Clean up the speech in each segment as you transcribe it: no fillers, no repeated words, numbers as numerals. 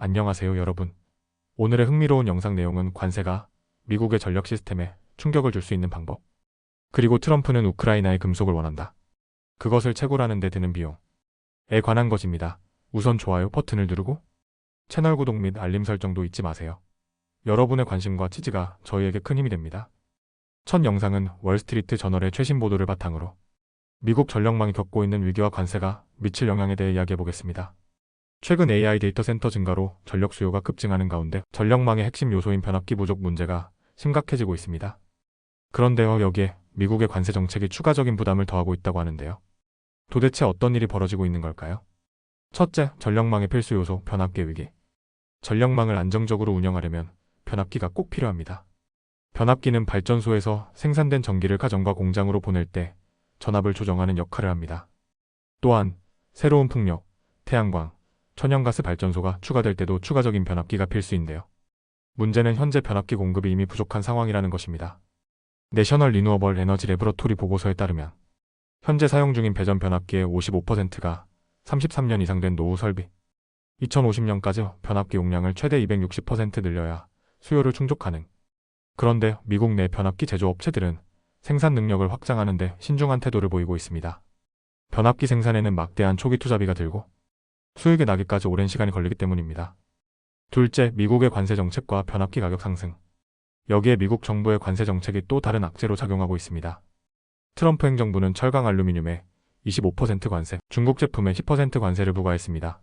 안녕하세요 여러분. 오늘의 흥미로운 영상 내용은 관세가 미국의 전력 시스템에 충격을 줄 수 있는 방법, 그리고 트럼프는 우크라이나의 금속을 원한다. 그것을 채굴하는 데 드는 비용에 관한 것입니다. 우선 좋아요 버튼을 누르고 채널 구독 및 알림 설정도 잊지 마세요. 여러분의 관심과 지지가 저희에게 큰 힘이 됩니다. 첫 영상은 월스트리트 저널의 최신 보도를 바탕으로 미국 전력망이 겪고 있는 위기와 관세가 미칠 영향에 대해 이야기해 보겠습니다. 최근 AI 데이터 센터 증가로 전력 수요가 급증하는 가운데 전력망의 핵심 요소인 변압기 부족 문제가 심각해지고 있습니다. 그런데요, 여기에 미국의 관세 정책이 추가적인 부담을 더하고 있다고 하는데요. 도대체 어떤 일이 벌어지고 있는 걸까요? 첫째, 전력망의 필수 요소 변압기 위기. 전력망을 안정적으로 운영하려면 변압기가 꼭 필요합니다. 변압기는 발전소에서 생산된 전기를 가정과 공장으로 보낼 때 전압을 조정하는 역할을 합니다. 또한 새로운 풍력, 태양광, 천연가스 발전소가 추가될 때도 추가적인 변압기가 필수인데요. 문제는 현재 변압기 공급이 이미 부족한 상황이라는 것입니다. 내셔널 리뉴어블 에너지 레보러토리 보고서에 따르면 현재 사용 중인 배전 변압기의 55%가 33년 이상 된 노후 설비. 2050년까지 변압기 용량을 최대 260% 늘려야 수요를 충족 가능. 그런데 미국 내 변압기 제조업체들은 생산 능력을 확장하는 데 신중한 태도를 보이고 있습니다. 변압기 생산에는 막대한 초기 투자비가 들고 수익이 나기까지 오랜 시간이 걸리기 때문입니다. 둘째, 미국의 관세 정책과 변압기 가격 상승. 여기에 미국 정부의 관세 정책이 또 다른 악재로 작용하고 있습니다. 트럼프 행정부는 철강 알루미늄에 25% 관세, 중국 제품에 10% 관세를 부과했습니다.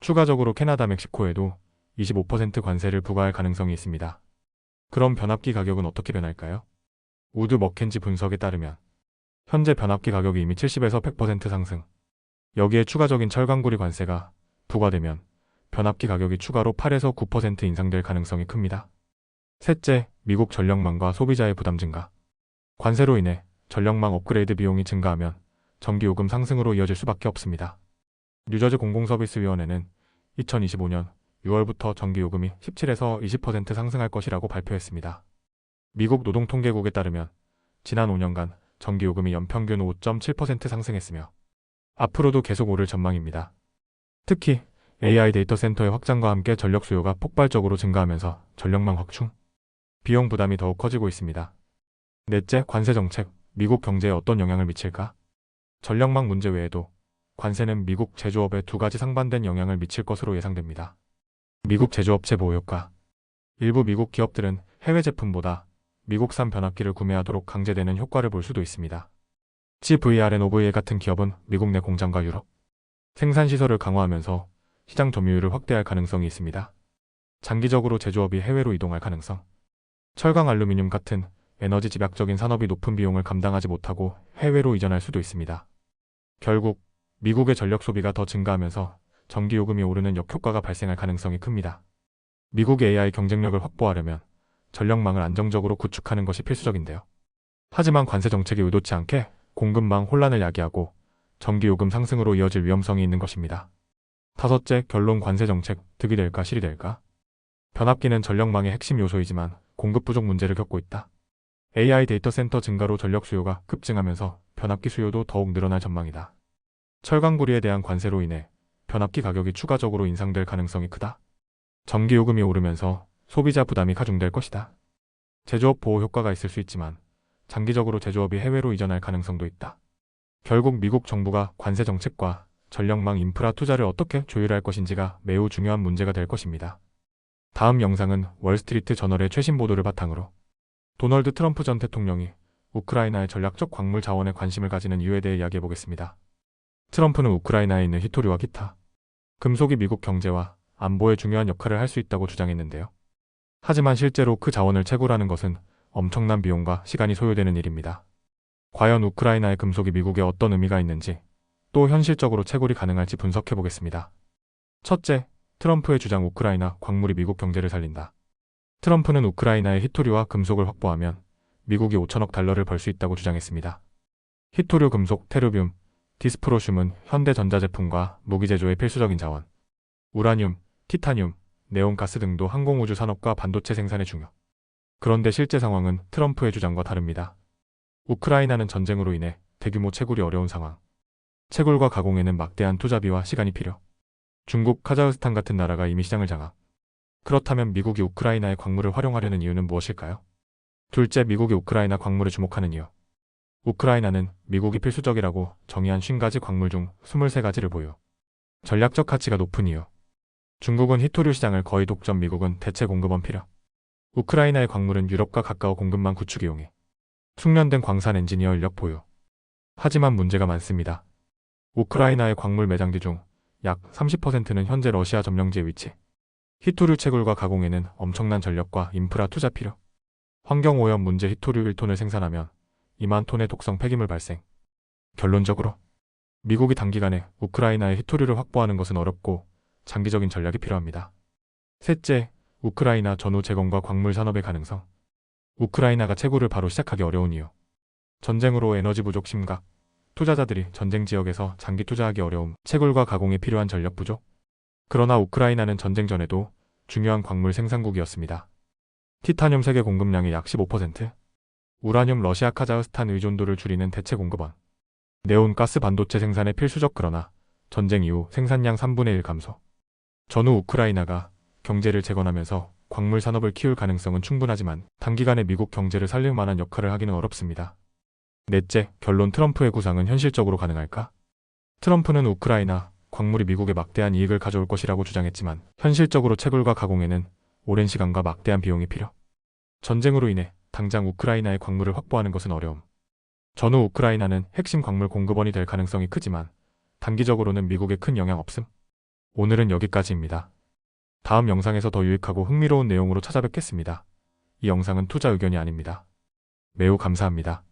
추가적으로 캐나다, 멕시코에도 25% 관세를 부과할 가능성이 있습니다. 그럼 변압기 가격은 어떻게 변할까요? 우드 머켄지 분석에 따르면 현재 변압기 가격이 이미 70에서 100% 상승. 여기에 추가적인 철강구리 관세가 부과되면 변압기 가격이 추가로 8에서 9% 인상될 가능성이 큽니다. 셋째, 미국 전력망과 소비자의 부담 증가. 관세로 인해 전력망 업그레이드 비용이 증가하면 전기요금 상승으로 이어질 수밖에 없습니다. 뉴저지 공공서비스위원회는 2025년 6월부터 전기요금이 17에서 20% 상승할 것이라고 발표했습니다. 미국 노동통계국에 따르면 지난 5년간 전기요금이 연평균 5.7% 상승했으며 앞으로도 계속 오를 전망입니다. 특히 AI 데이터 센터의 확장과 함께 전력 수요가 폭발적으로 증가하면서 전력망 확충, 비용 부담이 더욱 커지고 있습니다. 넷째, 관세 정책, 미국 경제에 어떤 영향을 미칠까? 전력망 문제 외에도 관세는 미국 제조업에 두 가지 상반된 영향을 미칠 것으로 예상됩니다. 미국 제조업체 보호 효과. 일부 미국 기업들은 해외 제품보다 미국산 변압기를 구매하도록 강제되는 효과를 볼 수도 있습니다. GVRNOVA 같은 기업은 미국 내 공장과 유럽 생산시설을 강화하면서 시장 점유율을 확대할 가능성이 있습니다. 장기적으로 제조업이 해외로 이동할 가능성. 철강 알루미늄 같은 에너지 집약적인 산업이 높은 비용을 감당하지 못하고 해외로 이전할 수도 있습니다. 결국 미국의 전력 소비가 더 증가하면서 전기요금이 오르는 역효과가 발생할 가능성이 큽니다. 미국의 AI 경쟁력을 확보하려면 전력망을 안정적으로 구축하는 것이 필수적인데요. 하지만 관세 정책이 의도치 않게 공급망 혼란을 야기하고 전기요금 상승으로 이어질 위험성이 있는 것입니다. 다섯째, 결론 관세 정책, 득이 될까 실이 될까? 변압기는 전력망의 핵심 요소이지만 공급 부족 문제를 겪고 있다. AI 데이터 센터 증가로 전력 수요가 급증하면서 변압기 수요도 더욱 늘어날 전망이다. 철강구리에 대한 관세로 인해 변압기 가격이 추가적으로 인상될 가능성이 크다. 전기요금이 오르면서 소비자 부담이 가중될 것이다. 제조업 보호 효과가 있을 수 있지만 장기적으로 제조업이 해외로 이전할 가능성도 있다. 결국 미국 정부가 관세 정책과 전력망 인프라 투자를 어떻게 조율할 것인지가 매우 중요한 문제가 될 것입니다. 다음 영상은 월스트리트 저널의 최신 보도를 바탕으로 도널드 트럼프 전 대통령이 우크라이나의 전략적 광물 자원에 관심을 가지는 이유에 대해 이야기해 보겠습니다. 트럼프는 우크라이나에 있는 히토리와 기타 금속이 미국 경제와 안보에 중요한 역할을 할 수 있다고 주장했는데요. 하지만 실제로 그 자원을 채굴하는 것은 엄청난 비용과 시간이 소요되는 일입니다. 과연 우크라이나의 금속이 미국에 어떤 의미가 있는지, 또 현실적으로 채굴이 가능할지 분석해 보겠습니다. 첫째, 트럼프의 주장 우크라이나 광물이 미국 경제를 살린다. 트럼프는 우크라이나의 히토류와 금속을 확보하면 미국이 5천억 달러를 벌 수 있다고 주장했습니다. 히토류 금속, 테르뷴, 디스프로슘은 현대전자 제품과 무기 제조의 필수적인 자원. 우라늄, 티타늄, 네온가스 등도 항공우주 산업과 반도체 생산에 중요. 그런데 실제 상황은 트럼프의 주장과 다릅니다. 우크라이나는 전쟁으로 인해 대규모 채굴이 어려운 상황. 채굴과 가공에는 막대한 투자비와 시간이 필요. 중국, 카자흐스탄 같은 나라가 이미 시장을 장악. 그렇다면 미국이 우크라이나의 광물을 활용하려는 이유는 무엇일까요? 둘째, 미국이 우크라이나 광물에 주목하는 이유. 우크라이나는 미국이 필수적이라고 정의한 50가지 광물 중 23가지를 보유. 전략적 가치가 높은 이유. 중국은 히토류 시장을 거의 독점, 미국은 대체 공급원 필요. 우크라이나의 광물은 유럽과 가까워 공급망 구축 이용해. 숙련된 광산 엔지니어 인력 보유. 하지만 문제가 많습니다. 우크라이나의 광물 매장지 중 약 30%는 현재 러시아 점령지에 위치. 히토류 채굴과 가공에는 엄청난 전력과 인프라 투자 필요. 환경오염 문제. 히토류 1톤을 생산하면 2만 톤의 독성 폐기물 발생. 결론적으로 미국이 단기간에 우크라이나의 히토류를 확보하는 것은 어렵고 장기적인 전략이 필요합니다. 셋째, 우크라이나 전후 재건과 광물 산업의 가능성. 우크라이나가 채굴을 바로 시작하기 어려운 이유. 전쟁으로 에너지 부족 심각. 투자자들이 전쟁 지역에서 장기 투자하기 어려움. 채굴과 가공에 필요한 전력 부족. 그러나 우크라이나는 전쟁 전에도 중요한 광물 생산국이었습니다. 티타늄 세계 공급량의 약 15%. 우라늄 러시아, 카자흐스탄 의존도를 줄이는 대체 공급원. 네온 가스 반도체 생산에 필수적. 그러나 전쟁 이후 생산량 3분의 1 감소. 전후 우크라이나가 경제를 재건하면서 광물 산업을 키울 가능성은 충분하지만 단기간에 미국 경제를 살릴 만한 역할을 하기는 어렵습니다. 넷째, 결론. 트럼프의 구상은 현실적으로 가능할까? 트럼프는 우크라이나 광물이 미국에 막대한 이익을 가져올 것이라고 주장했지만 현실적으로 채굴과 가공에는 오랜 시간과 막대한 비용이 필요. 전쟁으로 인해 당장 우크라이나의 광물을 확보하는 것은 어려움. 전후 우크라이나는 핵심 광물 공급원이 될 가능성이 크지만 단기적으로는 미국에 큰 영향 없음. 오늘은 여기까지입니다. 다음 영상에서 더 유익하고 흥미로운 내용으로 찾아뵙겠습니다. 이 영상은 투자 의견이 아닙니다. 매우 감사합니다.